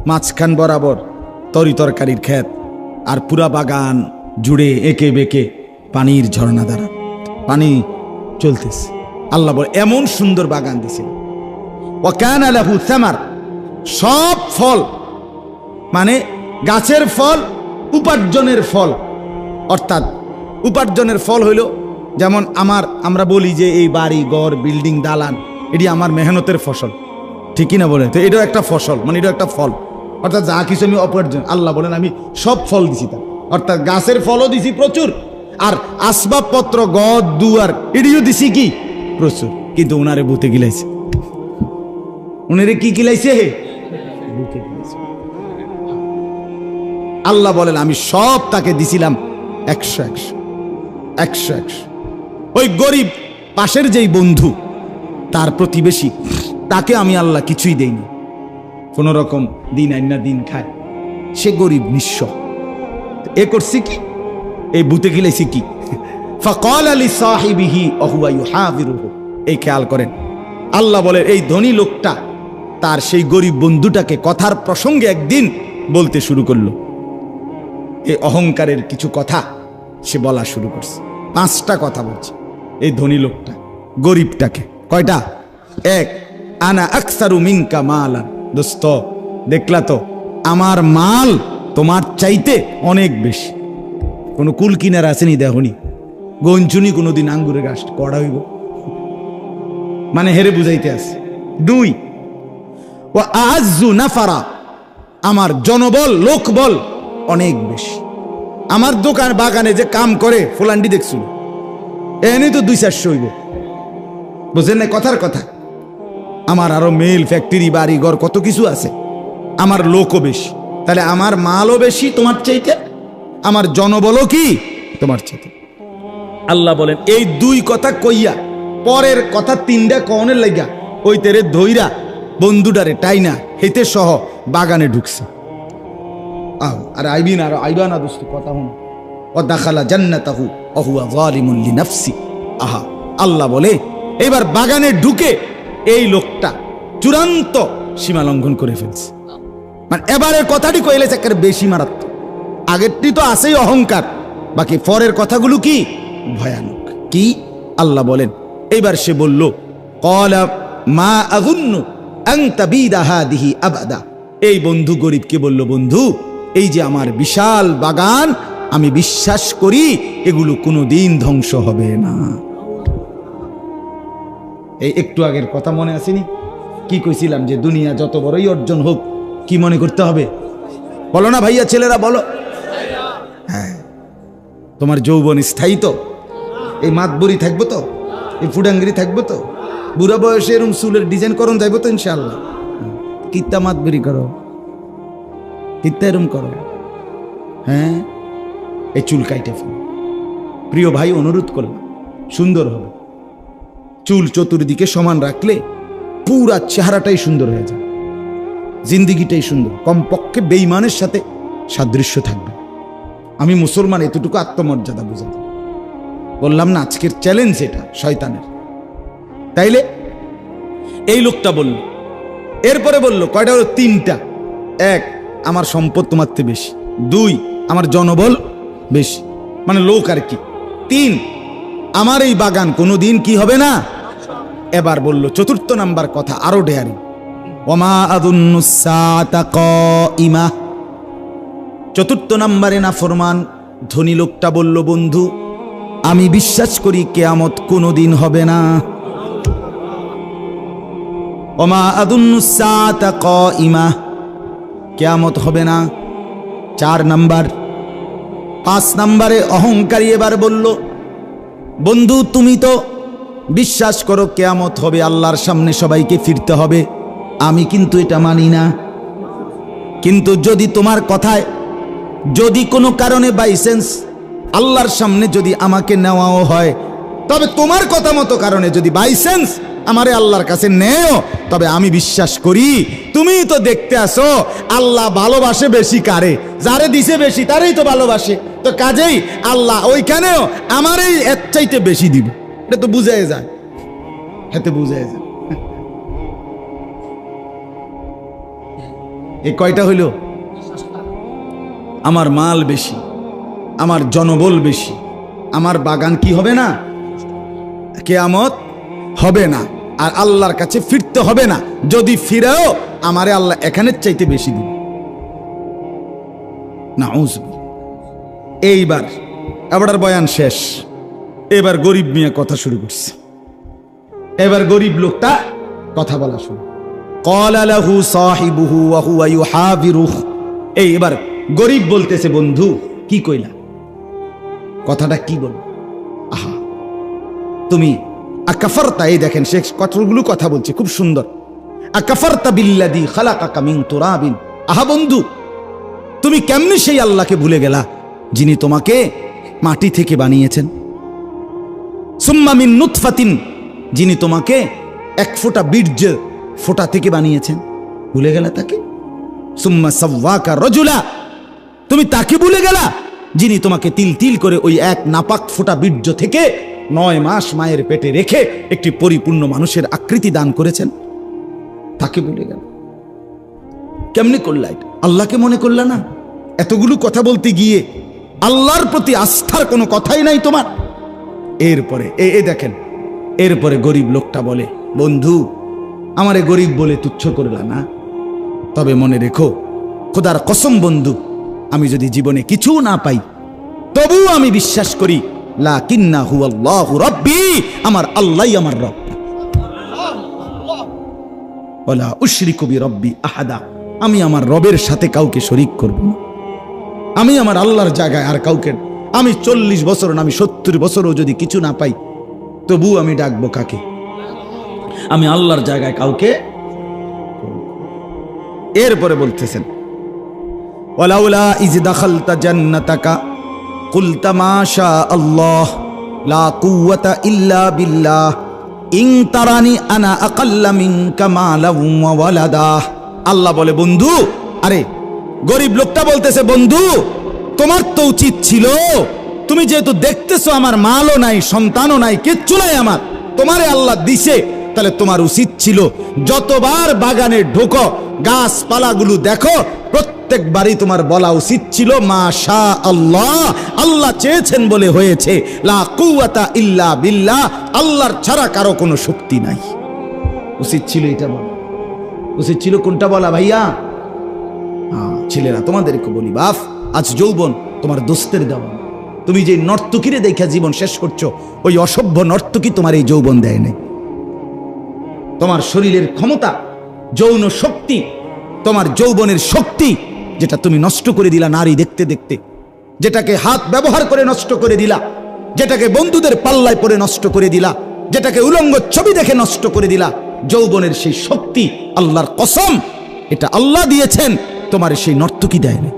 মাঝখান বরাবর তরি তরকারির ক্ষেত, আর পুরা বাগান জুড়ে এঁকে বেঁকে পানির ঝর্ণা দ্বারা পানি চলতেছে। আল্লাহ বলে এমন সুন্দর বাগান দিছিল। ওয়া কানা লাহু সামার, সব ফল মানে গাছের ফল, উপার্জনের ফল, অর্থাৎ উপার্জনের ফল হইল যেমন আমরা বলি যে এই বাড়ি ঘর বিল্ডিং দালান এটি আমার মেহনতের ফসল, ঠিকই না বলে? তো এটাও একটা ফসল, মানে এটাও একটা ফল, অর্থাৎ যা কিছু আমি উপার্জন, আল্লাহ বলেন আমি সব ফল দিছি তার, অর্থাৎ গাছের ফলও দিছি প্রচুর, আর আসবাবপত্র গদ দুয়ার এটিও দিছি কি প্রচুর। কিন্তু উনারে বুতে গিলাইছে, উনারে কি গিলাইছে? বুতে গিলাইছে। আল্লাহ বলেন আমি সব তাকে দিছিলাম 100। ওই গরিব পাশের যেই বন্ধু, তার প্রতিবেশী, তাকে আমি আল্লাহ কিছুই দেইনি, কোন রকম দিন আইনা দিন খায়, সে গরিব নিঃস্ব। এ করছি কি? এই বুতে গিলাইছি কি? ফাকালা লিসাহিবিহি ওয়া ইউহাযিরুহু। এই খেয়াল করেন, আল্লাহ বলে এই ধনী লোকটা তার সেই গরিব বন্ধুটাকে কথার প্রসঙ্গে একদিন বলতে শুরু করলো। এই অহংকারের কিছু কথা সে বলা শুরু করছে। 5টা কথা বলছে এই ধনী লোকটা গরিবটাকে। কয়টা? 1, আনা আকসারু মিনকা মালান। দোস্ত, দেখলা তো আমার মাল তোমার চাইতে অনেক বেশি। কোনো কুল কিনার আসেনি দেখনি, গঞ্চুনি কোনোদিন আঙ্গুরের গাছ কড়া হইব, মানে হেরে বুঝাইতে আছে। 2, ওয়া আযু নাফারা, আমার জনবল লোকবল অনেক বেশি। আমার দোকান বাগানে যে কাম করে ফুলান্ডি দেখছুন, এনে তো 2-400 হইব, বুঝেন না কথার কথা? আমার আরো মেল ফ্যাক্টরি বাড়ি ঘর কত কিছু আছে, আমার লোকও বেশি, তাহলে আমার মালও বেশি তোমার চাইতে, আমার জনবলও কি তোমার চাইতে। আল্লাহ বলেন এই 2 কথা কইয়া পরের কথা 3টা কনের লাগা ওই তেরে ধইরা বন্ধুটারে টাইনা হেতে সহ বাগানে ঢুকছে। আর আইবা না দোস্ত, কথা হন। ও দাখালা জান্নাতাহু ওয়া হুয়া যালিমুন লিনাফসি। আহা, আল্লাহ বলে এবার বাগানে ঢুকে এই লোকটা চূড়ান্ত সীমা লঙ্ঘন করে ফেলছে। মানে এবারের কথাটি কইলে একেবারে বেশি মারাত্মক। আগেরটি তো আছেই অহংকার, বাকি পরের কথাগুলো কি ভয়ানক। কি আল্লাহ বলেন? এইবার সে বলল ক্বালা মা আযুন্নু আন তাবিদা হাদিহি আবাদা। এই বন্ধু গরিবকে বলল, বন্ধু এই যে আমার বিশাল বাগান, আমি বিশ্বাস করি এগুলো কোনোদিন ধ্বংস হবে না। এই একটু আগের কথা মনে আসেনি? কি কইছিলাম যে দুনিয়া যত বড়ই অর্জন হোক কি মনে করতে হবে? বলো না ভাইয়া, ছেলেরা বলো। হ্যাঁ, তোমার যৌবন স্থায়ী তো? এই মাতবরি থাকবো তো? এই ফুডাঙ্গিরি থাকবো তো? বুড়া বয়সে এরকম চুলের ডিজাইন করন যাইবো তো ইনশাআল্লাহ? কিত্তা মাতবরি করো, কিত্তা এরম করো, হ্যাঁ এই চুল কাইটে ফেলো। প্রিয় ভাই, অনুরোধ করলাম, সুন্দর হবে। চুল চতুর্দিকে সমান রাখলে পুরা চেহারাটাই সুন্দর হয়ে যায়, জিন্দিগিটাই সুন্দর। কমপক্ষে বেঈমানের সাথে সাদৃশ্য থাকবে। আমি মুসলমান, এতটুকু আত্মমর্যাদা বুঝাতে বললাম না? আজকের চ্যালেঞ্জ এটা শয়তানের। তাইলে এই লোকটা বলল, এরপরে বলল কয়টা হলো? 3টা। 1, আমার সম্পদ তোমার থেকে বেশি। 2, আমার জনবল বেশি, মানে লোক আর কি। 3, আমার এই বাগান কোনোদিন কি হবে না। এবার বলল 4th নাম্বার কথা, আরো ডেয়ারি, ওমা আযুন্নুস সাআতা কাইমা। 4th নাম্বারে না ফরমান ধনী লোকটা বলল, বন্ধু আমি বিশ্বাস করি কিয়ামত কোনোদিন হবে না। ওমা আযুন্নুস সাআতা কাইমা, কিয়ামত হবে না। 4 নাম্বার। 5 নাম্বারে অহংকারী এবার বলল, বন্ধু তুমি তো বিশ্বাস করো কিয়ামত হবে, আল্লাহর সামনে সবাইকে ফিরতে হবে, আমি কিন্তু এটা মানি না। কিন্তু যদি তোমার কথায় যদি কোনো কারণে বাইসেন্স আল্লাহর সামনে যদি আমাকে নেওয়াও হয়, তবে তোমার কথা মতো কারণে যদি বাইসেন্স আমারে আল্লাহর কাছে নেও, তবে আমি বিশ্বাস করি তুমি তো দেখতে আসো আল্লাহ ভালোবাসে বেশি কারে, যারে দিছে বেশি তারেই তো ভালোবাসে। তো কাজেই আল্লাহ ওইখানেও আমার এই এর চাইতে বেশি দিব, এটা তো বুঝাই যায়, হাতে বুঝাই যায়। এই কয়টা হইল? আমার মাল বেশি, আমার জনবল বেশি, আমার বাগান কি হবে না, কিয়ামত হবে না, আর আল্লাহর কাছে ফিরতে হবে না। যদি ফিরেও আমারে আল্লাহ এখানের চাইতে বেশি দিবে। নাউজুবিল্লাহ। এইবার এবার বয়ান শেষ, এবার গরিব মিয়া কথা শুরু করছে। এবার গরিব লোকটা কথা বলা শুরু। ক্বালা লাহু সাহিবুহু ওয়া হুয়া ইউহাবিরুহু। এবার গরিব বলতেছে, বন্ধু কি কইলা, কথাটা কি বল? আহা তুমি আকাফারতা, এই দেখেন সে কতগুলো কথা বলছে, খুব সুন্দর। আকাফারতা বিল্লাযী খালাকাকা মিন তুরাবিন। আহা বন্ধু, তুমি কেমনে সেই আল্লাহকে ভুলে গেলা যিনি তোমাকে মাটি থেকে বানিয়েছেন, সুম্মা মিন নুতফাতিন, যিনি তোমাকে এক ফোঁটা বীর্য ফোঁটা থেকে বানিয়েছেন, ভুলে গেলা তাকে? সুম্মা সাওয়াকা রাজুলা, তুমি তাকে ভুলে গেলা যিনি তোমাকে তিল তিল করে ওই এক নাপাক ফোঁটা বীর্য থেকে 9 মাস মায়ের পেটে রেখে একটি পরিপূর্ণ মানুষের আকৃতি দান করেছেন, তাকে ভুলে গেল। কেমনে করলা এটা? আল্লাহকে মনে করলা না? এতগুলো কথা বলতে গিয়ে আল্লাহর প্রতি আস্থার কোনো কথাই নাই তোমার। এরপরে দেখেন, এরপরে গরিব লোকটা বলে, বন্ধু আমারে গরিব বলে তুচ্ছ করলা না, তবে মনে রেখো খোদার কসম বন্ধু, আমি যদি জীবনে কিছু না পাই তবু আমি বিশ্বাস করি লাকিন্নাহু আল্লাহু রাব্বি, আমার আল্লাহই আমার রব। ওয়ালা উশরিকু বিরাব্বি আহাদা, আমি আমার রবের সাথে কাউকে শরীক করব না। আমি আমার আল্লাহর জায়গায় আর কাউকে, আমি 40 বছর না আমি 70 বছরও যদি কিছু না পাই তবু আমি ডাকবো কাকে? আমি আল্লাহর জায়গায় কাউকে। এরপরে বলতেছেন, ওয়ালাউলা ইজ দাখালতা জান্নাতাকা কুলতা মা শা আল্লাহ লা কুওয়াতা ইল্লা বিল্লাহ ইন তারানি আনা আকাল্লা মিনকা মালান ওয়া ওয়ালাদা। আল্লাহ বলে, বন্ধু, আরে গরিব লোকটা বলতেছে, বন্ধু তোমার তো উচিত ছিল, তুমি যেহেতু দেখতেছো আমার মালও নাই, সন্তানও নাই, কিচ্ছু নাই আমার, তোমারে আল্লাহ দিছে, তাহলে তোমার উচিত ছিল যতবার বাগানে ঢোকো গাছপালাগুলো দেখো প্রত্যেকবারই তোমার বলা উচিত ছিল মাশা আল্লাহ, আল্লাহ চেয়েছেন বলে হয়েছে, লা কুওয়াতা ইল্লা বিল্লাহ, আল্লাহর ছাড়া কারো কোনো শক্তি নাই। উচিত ছিল এটা বলা, উচিত ছিল কোনটা বলা ভাইয়া? ছেলেরা তোমাদেরকে বলি, বাপ আজ যৌবন তোমার দোস্তের দেওয়া, তুমি যে নর্তকীরে দেখা জীবন শেষ করছো, ওই অসভ্য নর্তকী তোমার এই যৌবন দেয় নাই। তোমার শরীরের ক্ষমতা, যৌন শক্তি, তোমার যৌবনের শক্তি যেটা তুমি নষ্ট করে দিলা নারী দেখতে দেখতে, যেটাকে হাত ব্যবহার করে নষ্ট করে দিলা, যেটাকে বন্ধুদের পাল্লায় পরে নষ্ট করে দিলা, যেটাকে উলঙ্গ ছবি দেখে নষ্ট করে দিলা, যৌবনের সেই শক্তি আল্লাহর কসম এটা আল্লাহ দিয়েছেন, তোমার সেই নর্তকী দেয়নি।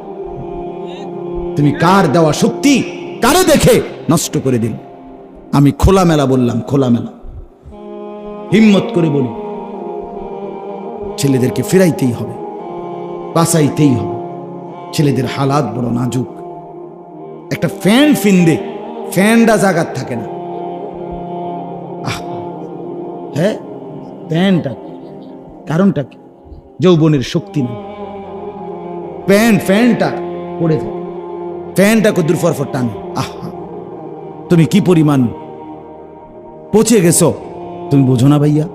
তুমি কার দেওয়া শক্তি কারে দেখে নষ্ট করে দিল? আমি খোলামেলা বললাম, খোলামেলা হিম্মত করে বলি, ছেলেদেরকে ফেরাইতেই হবে, বাঁচাইতেই হবে। ছেলেদের হালাত বড় নাজুক। একটা ফ্যান ফিন্দে ফ্যানটা জাগাত থাকে না। হ্যাঁ, ফ্যানটা কারণটা কি? যৌবনের শক্তি নেই, ফ্যানটা পড়ে থাকে, ফ্যানটা কদ্দুর ফরফর টানে। আহা, তুমি কি পরিমাণ পচে গেছো তুমি বোঝো না ভাইয়া,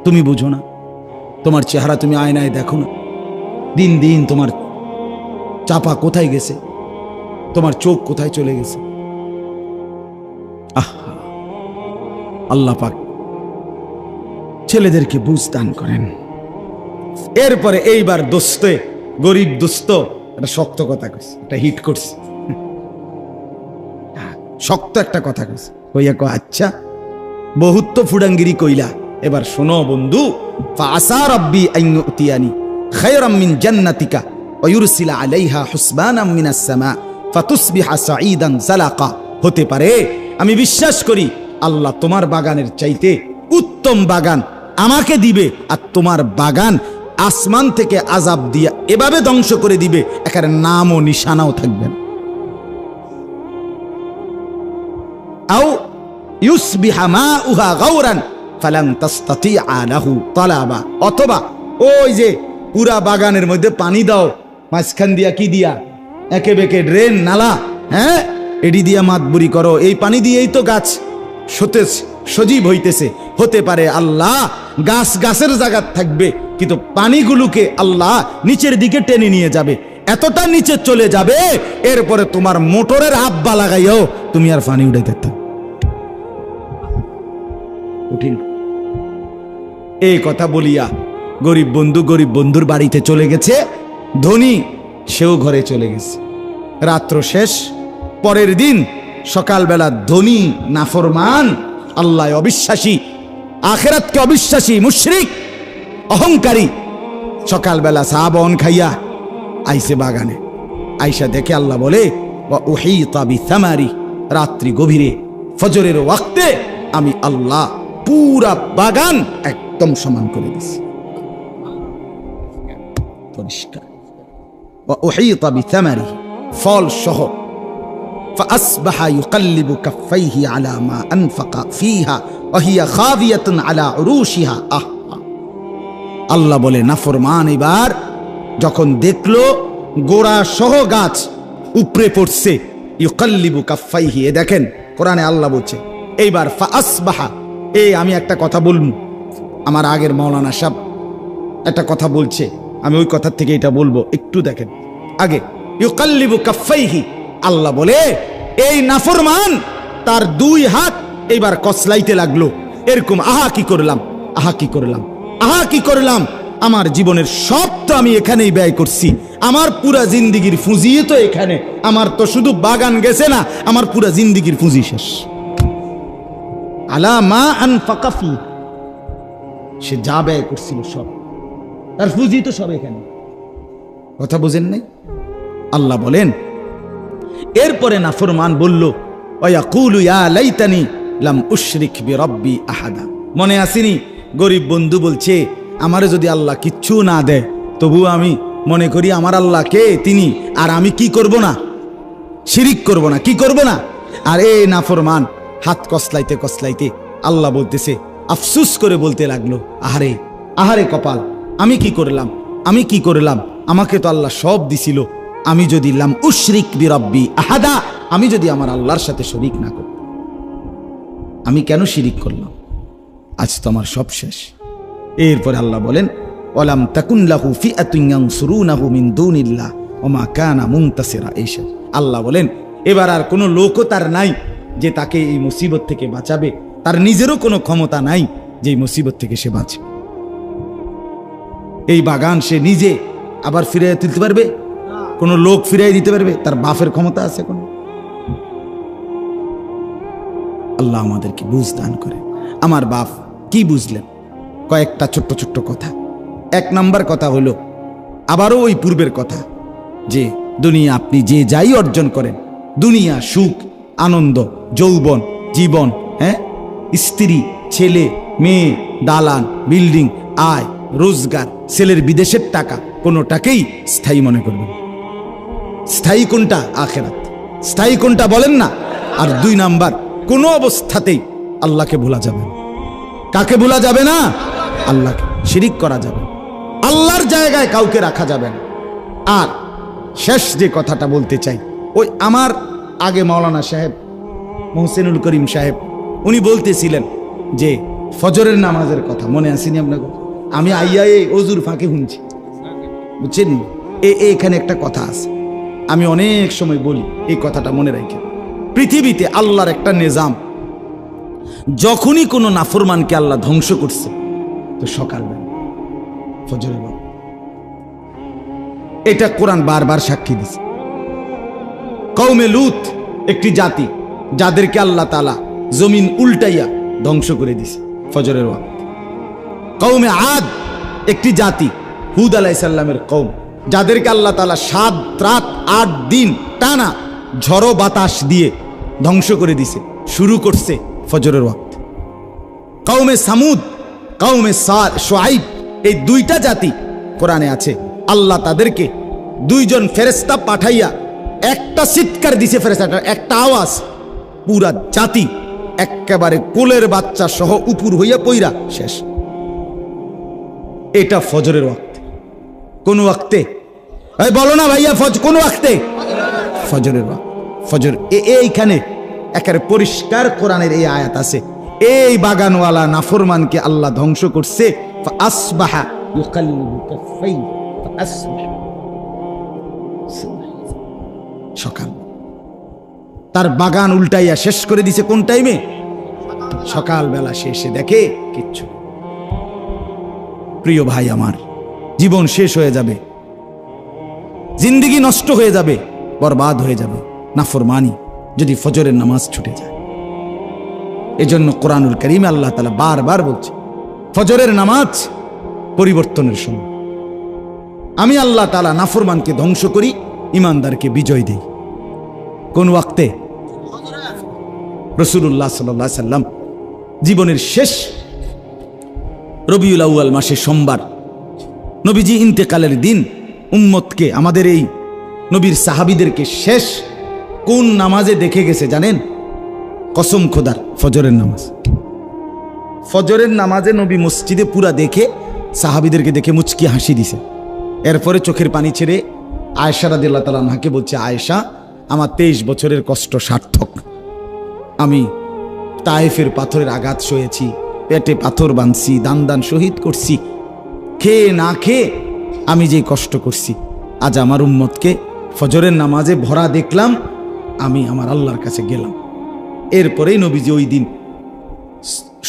তুমি বোঝো না। তোমার চেহারা তুমি আয়নায় দেখো না, দিন দিন তোমার চাপা কোথায় গেছে, তোমার চোখ কোথায় চলে গেছে। আহা, আল্লাহ পাক ছেলেদেরকে বুঝ দান করেন। এরপরে এইবার দোস্তে, গরিব দোস্ত একটা শক্ত কথা কইছে, একটা হিট করছে, শক্ত একটা কথা কইছে। কইয়া কো, আচ্ছা বহুত তো ফুডাঙ্গিরি কইলা, এবার শোনো বন্ধু, ফাআসা রাব্বি আন ইউতিয়ানি খায়রাম মিন জান্নাতিকা ওয়া ইউরসিলা আলাইহা হুসবানাম মিনাস সামা ফাতুসবিহা সাঈদান জালাকা। হতে পারে, আমি বিশ্বাস করি আল্লাহ তোমার বাগানের চাইতে উত্তম বাগান আমাকে দিবে, আর তোমার বাগান আসমান থেকে আযাব দিয়া এভাবে ধ্বংস করে দিবে, এখানে নাম ও নিশানাও থাকবে না। ইউসবিহা মাউহা গাওরান ফালান তাসতাতিআ লাহু তালাবা, অথবা ওই যে পুরা বাগানের মধ্যে পানি দাও, মাঝখান দিয়া কি দিয়া, একে বেঁকে ড্রেন নালা, হ্যাঁ, এডি দিয়া মাতবুরি করো, এই পানি দিয়েই তো গাছ সতেজ সজীব হইতেছে। হতে পারে আল্লাহ গাছ গাছের জায়গা থাকবে, কিন্তু পানিগুলোকে আল্লাহ নিচের দিকে টেনে নিয়ে যাবে, এতটা নিচে চলে যাবে, এরপরে তোমার মোটরের আব্বা লাগাইও তুমি আর পানি উঠাইতে উঠিল। এই কথা বলিয়া গরিব বন্ধুর বাড়িতে চলে গেছে, ধনী সেও ঘরে চলে গেছে। রাত্র শেষ, পরের দিন সকালবেলা ধনী নাফরমান, আল্লাহ অবিশ্বাসী, আখিরাতকে অবিশ্বাসী, মুশরিক, অহংকারী, সকালবেলা সাহাবন খাইয়া আইসে বাগানে। আইসা দেখে আল্লাহ বলে ওয়া উহিতা বিসামারি, রাত্রি গভীরে ফজরের ওয়াক্তে আমি আল্লাহ পুরা বাগান একদম সমান করে দিছি, পরিষ্কার। ওয়া উহিতা বিসামারি, ফল সহ। فأصبح يقلب كفيه على ما أنفق فيها وهي خاوية على عروشها। আল্লাহ বলে নাফরমান এবার যখন দেখলো গোড়া সহ গাছ উপরে পড়ছে, ইউকাল্লিবু কাফাইহি, এ দেখেন কোরআনে আল্লাহ বলছে এইবার ফাআসবাহা। আমি একটা কথা বলবো, আমার আগের মাওলানা সাহেব একটা কথা বলছে, আমি ওই কথা থেকে এটা বলবো, একটু দেখেন আগে। ইউকাল্লিবু কাফাইহি, আল্লাহ বলে এই নাফরমান তার দুই হাত এইবার কসলাইতে লাগলো, এরকম আহা কি করলাম, আহা কি করলাম, আহা কি করলাম, আমার জীবনের সব তো আমি এখানেই ব্যয় করছি, আমার পুরা জিন্দিগির পুঁজিয়ে তো এখানে, আমার তো শুধু বাগান গেছে না, আমার পুরা জিন্দিগির পুঁজি শেষ। আলা মা আনফাকা ফি, সে যা ব্যয় করছিল সব, তার পুঁজি তো সব এখানে। কথা বুঝেন নাই? আল্লাহ বলেন এরপরে নাফরমান বলল ওয়ায়াকুলু ইয়া লাইতানি লাম উশরিক বিরাব্বি আহাদা। মনে আসেনি গরিব বন্ধু বলছে আমারে যদি আল্লাহ কিচ্ছু না দেয় তবু আমি মনে করি আমার আল্লাহ কে, তিনি, আর আমি কি করব না, শিরিক করব না, কি করব না। আর এই নাফরমান হাত কসলাইতে কসলাইতে আল্লাহ বলতেছে, আফসুস করে বলতে লাগলো, আহারে আহারে কপাল, আমি কি করলাম, আমি কি করলাম, আমাকে তো আল্লাহ সব দিছিল, আমি যদি লাম উশরিক বিরাব্বি আহাদা, আমি যদি আমার আল্লাহর সাথে শরীক না করতাম, আমি কেন শিরিক করলাম, আজ তো আমার সব শেষ। এরপরে আল্লাহ বলেন ওয়ালাম তাকুন লাহু ফিআতুন ইয়ানসুরুনাহু মিন দুনিল্লাহ ওয়া মা কানা মুনতাসিরা। এইসব আল্লাহ বলেন এবার আর কোনো লোকও তার নাই যে তাকে এই মুসিবত থেকে বাঁচাবে, তার নিজেরও কোনো ক্ষমতা নাই যে এই মুসিবত থেকে সে বাঁচবে। এই বাগান সে নিজে আবার ফিরিয়ে তুলতে পারবে? কোনো লোক ফিরিয়ে দিতে পারবে? তার বাপের ক্ষমতা আছে কোনো? আল্লাহ আমাদেরকে বুঝ দান করে। আমার বাপ কি বুঝলেন? কয়েকটা ছোট্ট ছোট্ট কথা। এক নাম্বার কথা হলো আবারও ওই পূর্বের কথা, যে দুনিয়া আপনি যে যাই অর্জন করেন, দুনিয়া সুখ আনন্দ যৌবন জীবন, হ্যাঁ, স্ত্রী ছেলে মেয়ে দালান বিল্ডিং আয় রোজগার ছেলের বিদেশের টাকা, কোনোটাকেই স্থায়ী মনে করবেন। স্থায়ী কোনটা? আখিরাত। স্থায়ী কোনটা বলেন না? আর দুই নাম্বার, কোনো অবস্থাতেই আল্লাহকে ভোলা যাবে না। কাকে ভোলা যাবে না? আল্লাহকে। শিরিক করা যাবে, আল্লাহর জায়গায় কাউকে রাখা যাবে না। আর শেষ যে কথাটা বলতে চাই, ওই আমার আগে মাওলানা সাহেব মোহসেনুল করিম সাহেব উনি বলতেছিলেন যে ফজরের নামাজের কথা, মনে আসেনি আপনাকে? আমি আইয়া এই অজুর ফাঁকে শুনছি, বুঝছেন? এখানে একটা কথা আছে, আমি অনেক সময় বলি এই কথাটা মনে রাখি। পৃথিবীতে আল্লাহর একটা নিজাম, যখনই কোনো নাফরমানকে আল্লাহ ধ্বংস করছে তো সকালবেলা ফজরের বাবা, এটা কোরআন বারবার সাক্ষী দিছে। কওমে লুত একটি জাতি, যাদেরকে আল্লাহ তাআলা জমিন উল্টাইয়া ধ্বংস করে দিছে ফজরের ওয়াক্ত। কওমে আদ একটি জাতি, হুদ আলাইহিস সালামের কওম, যাদেরকে আল্লাহ তাআলা 7 রাত 8 দিন টানা ঝড়ো বাতাস দিয়ে ধ্বংস করে দিছে, শুরু করছে ফজরের ওয়াক্ত। কওমে সামুদ, কওমে শুআইব, এই দুইটা জাতি কোরআনে আছে, আল্লাহ তাদেরকে 2 জন ফেরেশতা পাঠাইয়া একটা চিৎকার দিছে, ফেরেশতাটার একটা আওয়াজ পুরা জাতি একেবারে কোলের বাচ্চা সহ উপর হইয়া পইরা শেষ। এটা ফজরের ওয়াক্তে। কোন ওয়াক্তে? বলো না ভাইয়া, কোন ওয়াক্তে? ফজরের ওয়াক্ত। ফজর এইখানে একেবারে পরিষ্কার কোরআনের এই আয়াত আছে, এই বাগানওয়ালা নাফরমানকে আল্লাহ ধ্বংস করছে। ফাআসবাহা ইউকাল্লিবু কাফাইহি ফাআসবাহা, সকাল তার বাগান উল্টাইয়া শেষ করে দিছে। কোন টাইমে? সকালবেলা। শেষে দেখে কিচ্ছু। প্রিয় ভাই আমার, জীবন শেষ হয়ে যাবে, জিন্দেগি নষ্ট হয়ে যাবে, বরবাদ হয়ে যাবে নাফরমানি যদি ফজরের নামাজ ছুটে যায়। এজন্য কোরআনুল কারীমে আল্লাহ তাআলা বারবার বলছে ফজরের নামাজ পরিবর্তনের সময়। আমি আল্লাহ তাআলা নাফরমানকে ধ্বংস করি, ইমানদারকে বিজয় দেই। কোন ওয়াক্তে? রাসূলুল্লাহ সাল্লাল্লাহু আলাইহি সাল্লাম জীবনের শেষ রবিউল আউয়াল মাসে সোমবার, নবীজি ইন্তেকালের দিন উম্মতকে, আমাদের এই নবীর সাহাবীদেরকে শেষ কোন নামাজে দেখে গেছে জানেন? কসম খোদার, ফজরের নামাজ। ফজরের নামাজে নবী মসজিদে পুরা দেখে সাহাবীদেরকে দেখে মুচকি হাসি দিছে। এরপরে চোখের পানি ছেড়ে আয়েশা রাদিয়াল্লাহু তাআলা আনহাকে বলছে, আয়েশা, আমার 23 বছরের কষ্ট সার্থক। আমি তায়েফের পাথরের আঘাত সয়েছি, পেটে পাথর বাঁধছি, দান দান শহীদ করছি, খেয়ে না খেয়ে আমি যে কষ্ট করছি, আজ আমার উম্মতকে ফজরের নামাজে ভরা দেখলাম, আমি আমার আল্লাহর কাছে গেলাম। এরপরেই নবীজি ওই দিন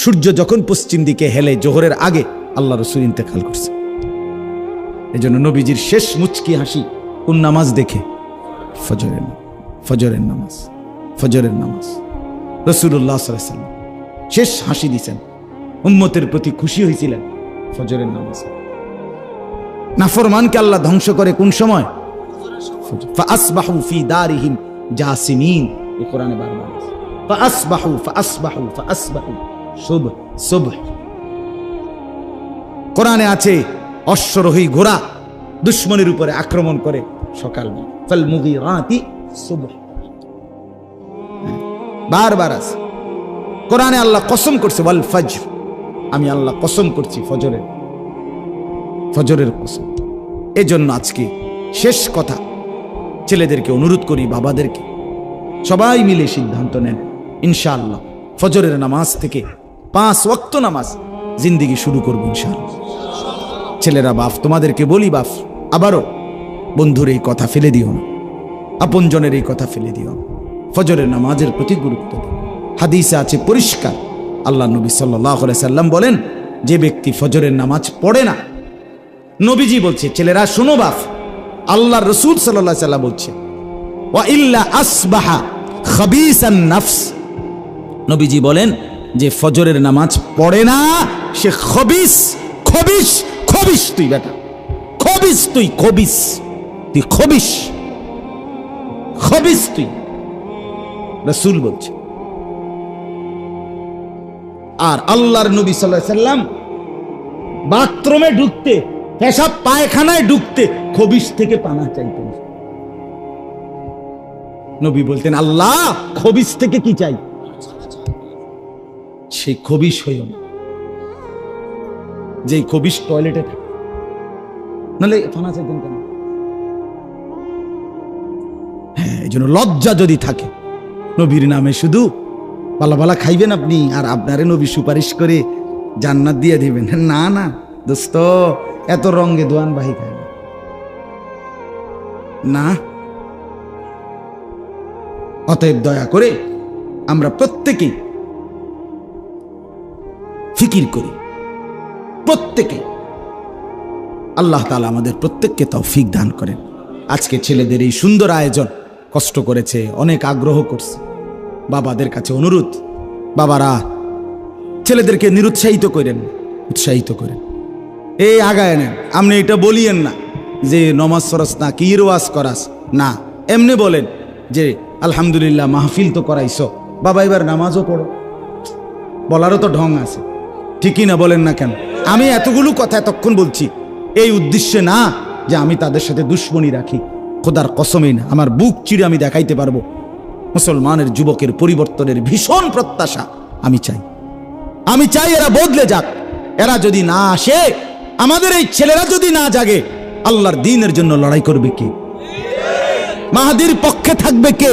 সূর্য যখন পশ্চিম দিকে হেলে জোহরের আগে আল্লাহ রাসূল ইন্তেকাল করছে। এজন্য নবীজির শেষ মুচকি হাসি কোন নামাজ দেখে? ফজরের নামাজ। ফজরের নামাজ। রাসূলুল্লাহ সাল্লাল্লাহু আলাইহি ওয়াসাল্লাম শেষ হাসি দিয়েছেন, উম্মতের প্রতি খুশি হয়েছিলেন ফজরের নামাজে। নাফরমানকে আল্লাহ ধ্বংস করে কোন সময়? ফাআসবাহু ফি দারিহিম জাসিমিন। এই কোরআনে বারবার আছে ফাআসবাহু। সুবহ। কোরআনে আছে অশ্বরোহী ঘোড়া দুশমনের উপরে আক্রমণ করে সকালবেলা। ফাল মুগীরাতি সুবহ। বারবার আছে কোরআনে। আল্লাহ কসম করছে ওয়াল ফজর, আমি আল্লাহ কসম করছি ফজরের কসম। এজন্য আজকে শেষ কথা, ছেলেদেরকে অনুরোধ করি, বাবাদেরকে, সবাই মিলে সিদ্ধান্ত নেন ইনশাআল্লাহ ফজরের নামাজ থেকে 5 ওয়াক্ত নামাজ জিন্দেগি শুরু করবো ইনশাআল্লাহ। ছেলেরা, বাপ, তোমাদেরকে বলি, বাপ, আবারও বন্ধুর এই কথা ফেলে দিও না, আপনজনের এই কথা ফেলে দিও না। ফজরের নামাজের প্রতি গুরুত্ব দিও। হাদিসে আছে পরিষ্কার, আল্লাহ নবী সাল্লাল্লাহু আলাইহি সাল্লাম বলেন, যে ব্যক্তি ফজরের নামাজ পড়ে না, নবীজি বলছে, ছেলেরা শোনো বাপ, আল্লাহর রাসূল সাল্লাল্লাহু আলাইহি সাল্লাম বলছে, ওয়া ইল্লা আসবাহা খাবিসান নাফস। নবীজি বলেন, যে ফজরের নামাজ পড়ে না সে খবিস। তুই বেটা, তুই খবিস তুই, রাসূল বলছে। আর আল্লাহর নবী সাল্লাল্লাহু আলাইহি সাল্লাম বাথরুমে ঢুকতে, পেশাব পায়খানায় ঢুকতে খবিস থেকে পানা চাইতেন। নবী বলতেন, আল্লাহ খবিস থেকে কি চাই? সেই খবিস হইও না, যে খবিস টয়লেটে থাকে, নাহলে পানা চাইতেন কেন? হ্যাঁ, এই জন্য লজ্জা যদি থাকে, নবীর নামে শুধু পালা খাইবেন আপনি, আর আপনারে নবী সুপারিশ করে জান্নাত দিয়ে দিবেন, না দোস্ত, এত রঙে দোয়ান বাহি খায় না। অতএব দয়া করে আমরা প্রত্যেকেই ফিকির করি, প্রত্যেকে। আল্লাহ তাআলা আমাদের প্রত্যেককে তৌফিক দান করেন। আজকে ছেলেদের এই সুন্দর আয়োজন, কষ্ট করেছে, অনেক আগ্রহ করছে। বাবাদের কাছে অনুরোধ, বাবারা ছেলেদেরকে নিরুৎসাহিত করেন, উৎসাহিত করেন, এই আগায় নেন। আপনি এটা বলিয়েন না যে নমাজ ফরজ না, কি ওয়াজ করাস না, এমনি বলেন যে আলহামদুলিল্লাহ মাহফিল তো করাইছো, বাবা এবার নামাজও পড়ো। বলারও তো ঢং আছে, ঠিকই না? বলেন না কেন? আমি এতগুলো কথা এতক্ষণ বলছি এই উদ্দেশ্যে না যে আমি তাদের সাথে দুশ্মনী রাখি, খোদার কসমেই না। আমার বুক চিরে আমি দেখাইতে পারবো মুসলমানের যুবকের পরিবর্তনের ভীষণ প্রত্যাশা আমি চাই এরা বদলে যাক। এরা যদি না আসে, আমাদের এই ছেলেরা যদি না জাগে, আল্লাহর দ্বীনের জন্য লড়াই করবে কে? মাহাদির পক্ষে থাকবে কে?